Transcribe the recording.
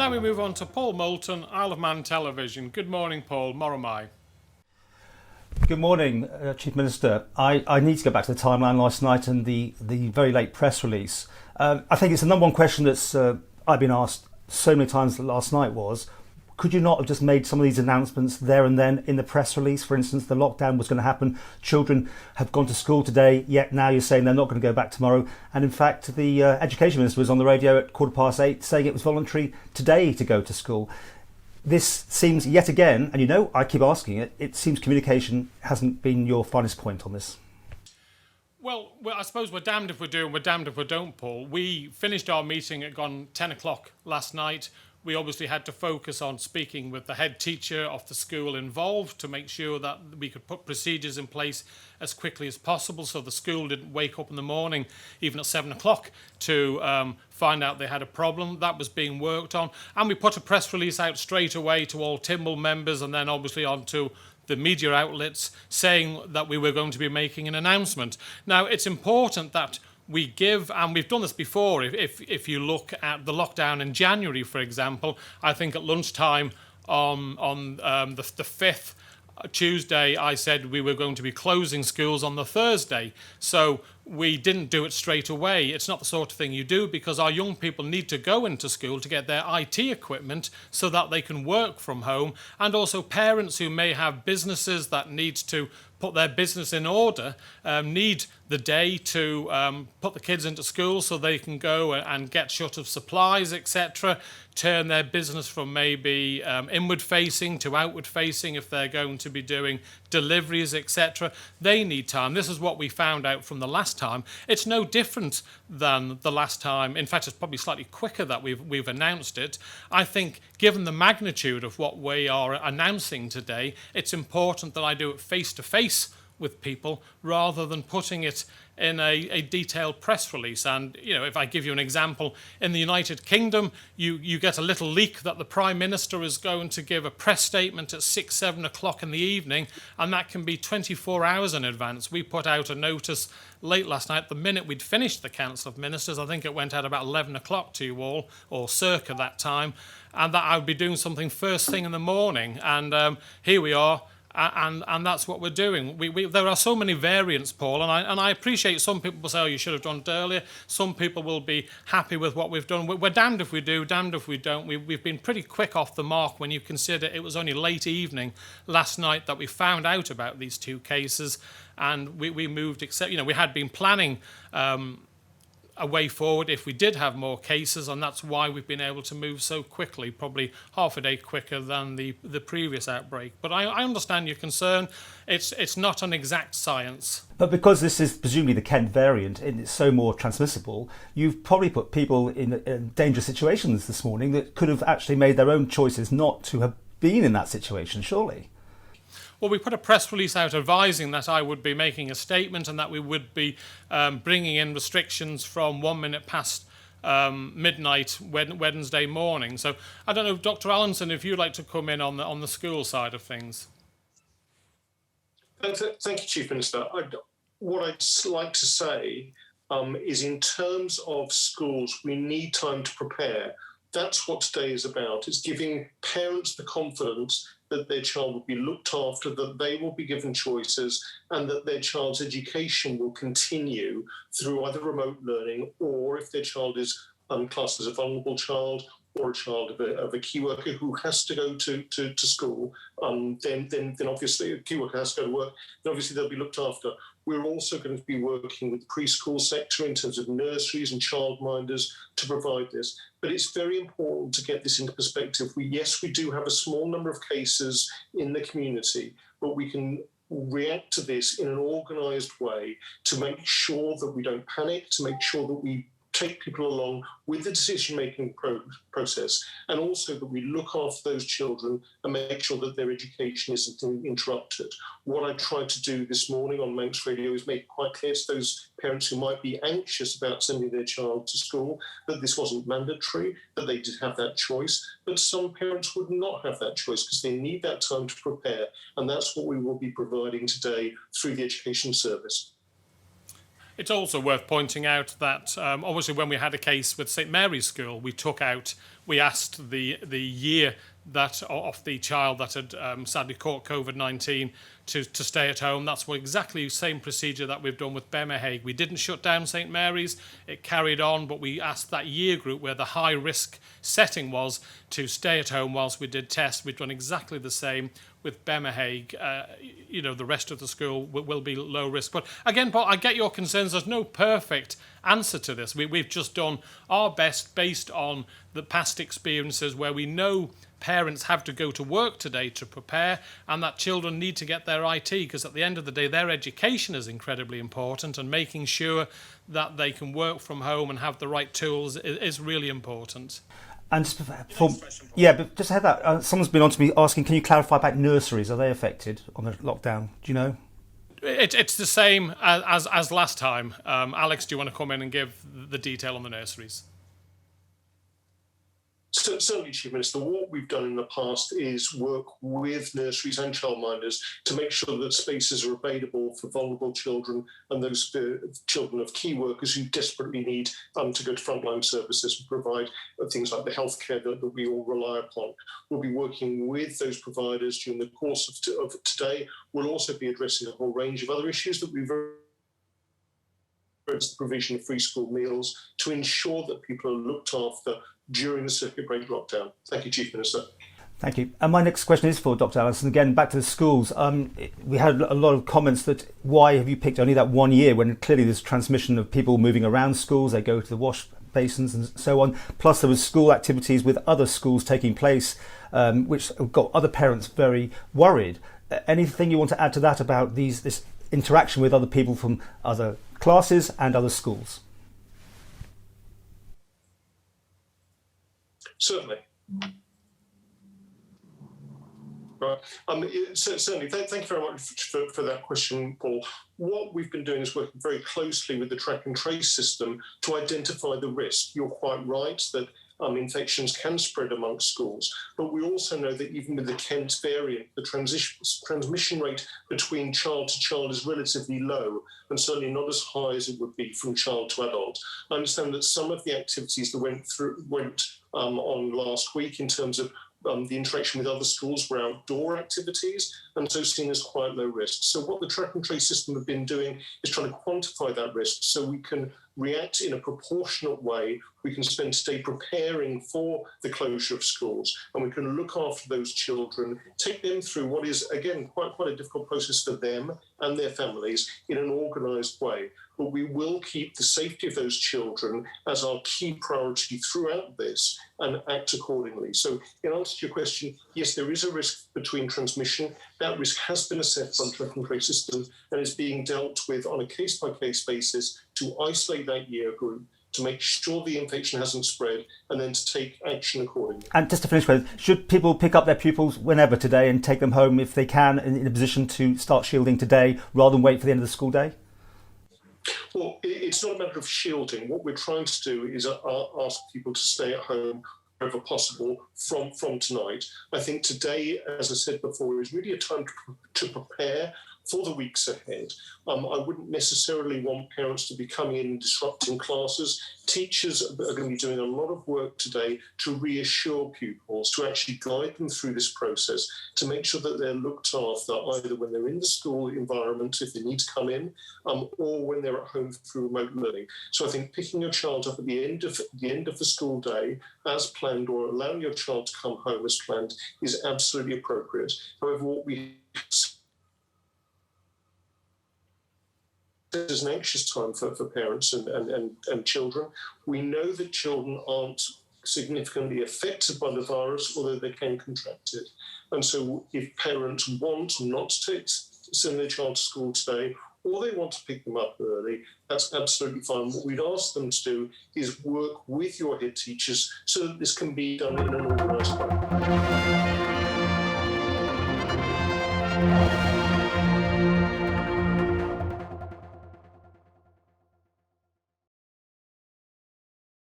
Now we move on to Paul Moulton, Isle of Man Television. Good morning, Paul. Moromai. Good morning, Chief Minister. I need to go back to the timeline last night and the very late press release. I think it's the number one question that's I've been asked so many times last night was, could you not have just made some of these announcements there and then in the press release? For instance, the lockdown was going to happen. Children have gone to school today, yet now you're saying they're not going to go back tomorrow. And in fact, the Education Minister was on the radio at 8:15 saying it was voluntary today to go to school. This seems yet again, and you know, I keep asking it, it seems communication hasn't been your finest point on this. Well, I suppose we're damned if we do and we're damned if we don't, Paul. We finished our meeting at 10 o'clock last night. We obviously had to focus on speaking with the head teacher of the school involved to make sure that we could put procedures in place as quickly as possible so the school didn't wake up in the morning, even at 7 o'clock, to find out they had a problem. That was being worked on. And we put a press release out straight away to all Timble members and then obviously onto the media outlets saying that we were going to be making an announcement. Now, it's important that we give, and we've done this before, if you look at the lockdown in January, for example, I think at lunchtime on the 5th, Tuesday, I said we were going to be closing schools on the Thursday. So we didn't do it straight away. It's not the sort of thing you do because our young people need to go into school to get their IT equipment so that they can work from home. And also parents who may have businesses that need to put their business in order need the day to put the kids into school so they can go and get shut of supplies, etc., turn their business from maybe inward facing to outward facing if they're going to be doing deliveries, etc. They need time. This is what we found out from the last time. It's no different than the last time. In fact, it's probably slightly quicker that we've announced it. I think given the magnitude of what we are announcing today, it's important that I do it face to face with people rather than putting it in a detailed press release. And, you know, if I give you an example, in the United Kingdom, you get a little leak that the Prime Minister is going to give a press statement at 6, 7 o'clock in the evening, and that can be 24 hours in advance. We put out a notice late last night, the minute we'd finished the Council of Ministers. I think it went out about 11 o'clock to you all, or circa that time, and that I would be doing something first thing in the morning. And here we are. And that's what we're doing. There are so many variants, Paul, and I appreciate some people will say, oh, you should have done it earlier. Some people will be happy with what we've done. We're damned if we do, damned if we don't. We've been pretty quick off the mark when you consider it was only late evening last night that we found out about these two cases, and we moved, except, you know, we had been planning a way forward if we did have more cases, and that's why we've been able to move so quickly, probably half a day quicker than the previous outbreak. But I understand your concern. It's not an exact science. But because this is presumably the Kent variant and it's so more transmissible, you've probably put people in dangerous situations this morning that could have actually made their own choices not to have been in that situation, surely. Well, we put a press release out advising that I would be making a statement and that we would be bringing in restrictions from 1 minute past midnight Wednesday morning. So I don't know, Dr. Allenson, if you'd like to come in on the school side of things. Thank you, Chief Minister. What I'd like to say is in terms of schools, we need time to prepare. That's what today is about. It's giving parents the confidence that their child will be looked after, that they will be given choices, and that their child's education will continue through either remote learning or, if their child is classed as a vulnerable child or a child of a key worker who has to go to school, then obviously a key worker has to go to work, then obviously they'll be looked after. We're also going to be working with the preschool sector in terms of nurseries and childminders to provide this. But it's very important to get this into perspective. We do have a small number of cases in the community, but we can react to this in an organised way to make sure that we don't panic, to make sure that we take people along with the decision-making process, and also that we look after those children and make sure that their education isn't interrupted. What I tried to do this morning on Manx Radio is make it quite clear to those parents who might be anxious about sending their child to school that this wasn't mandatory, that they did have that choice, but some parents would not have that choice because they need that time to prepare, and that's what we will be providing today through the Education Service. It's also worth pointing out that obviously when we had a case with St Mary's School, we asked the year that of the child that had sadly caught COVID-19 to stay at home. That's exactly the same procedure that we've done with Bemmerhague. We didn't shut down St Mary's, it carried on, but we asked that year group where the high risk setting was to stay at home whilst we did tests. We've done exactly the same with Bemmerhague. The rest of the school will be low risk. But again, Paul, I get your concerns. There's no perfect answer to this. We've just done our best based on the past experiences where we know parents have to go to work today to prepare, and that children need to get their IT, because at the end of the day their education is incredibly important, and making sure that they can work from home and have the right tools is really important. And just but just had that. Someone's been on to me asking, can you clarify about nurseries? Are they affected on the lockdown? Do you know? It's the same as last time. Alex, do you want to come in and give the detail on the nurseries? So, certainly, Chief Minister, what we've done in the past is work with nurseries and childminders to make sure that spaces are available for vulnerable children and those children of key workers who desperately need to go to frontline services and provide things like the healthcare that we all rely upon. We'll be working with those providers during the course of today. We'll also be addressing a whole range of other issues that we've the provision of free school meals to ensure that people are looked after during the circuit break lockdown. Thank you, Chief Minister. Thank you. And my next question is for Dr. Allison. Again, back to the schools. We had a lot of comments that why have you picked only that 1 year when clearly there's transmission of people moving around schools, they go to the wash basins and so on. Plus there was school activities with other schools taking place, which got other parents very worried. Anything you want to add to that about this interaction with other people from other classes and other schools? Certainly. Right. Certainly. Thank you very much for that question, Paul. What we've been doing is working very closely with the track and trace system to identify the risk. You're quite right that infections can spread amongst schools, but we also know that even with the Kent variant, the transmission rate between child to child is relatively low, and certainly not as high as it would be from child to adult. I understand that some of the activities that went on last week in terms of the interaction with other schools were outdoor activities, and so seen as quite low risk. So what the track and trace system have been doing is trying to quantify that risk so we can react in a proportionate way. We can spend today preparing for the closure of schools, and we can look after those children, take them through what is, again, quite a difficult process for them and their families in an organised way. But we will keep the safety of those children as our key priority throughout this and act accordingly. So in answer to your question, yes, there is a risk between transmission. That risk has been assessed by the track and trace system and is being dealt with on a case-by-case basis to isolate that year group, to make sure the infection hasn't spread, and then to take action accordingly. And just to finish with, should people pick up their pupils whenever today and take them home if they can, in a position to start shielding today rather than wait for the end of the school day? Well, it's not a matter of shielding. What we're trying to do is ask people to stay at home wherever possible from tonight. I think today, as I said before, is really a time to prepare for the weeks ahead. I wouldn't necessarily want parents to be coming in and disrupting classes. Teachers are going to be doing a lot of work today to reassure pupils, to actually guide them through this process, to make sure that they're looked after either when they're in the school environment, if they need to come in, or when they're at home through remote learning. So I think picking your child up at the end of the school day as planned, or allowing your child to come home as planned, is absolutely appropriate. However, what we This is an anxious time for parents and children. We know that children aren't significantly affected by the virus, although they can contract it. And so if parents want not to send their child to school today, or they want to pick them up early, that's absolutely fine. What we'd ask them to do is work with your head teachers so that this can be done in an organised way.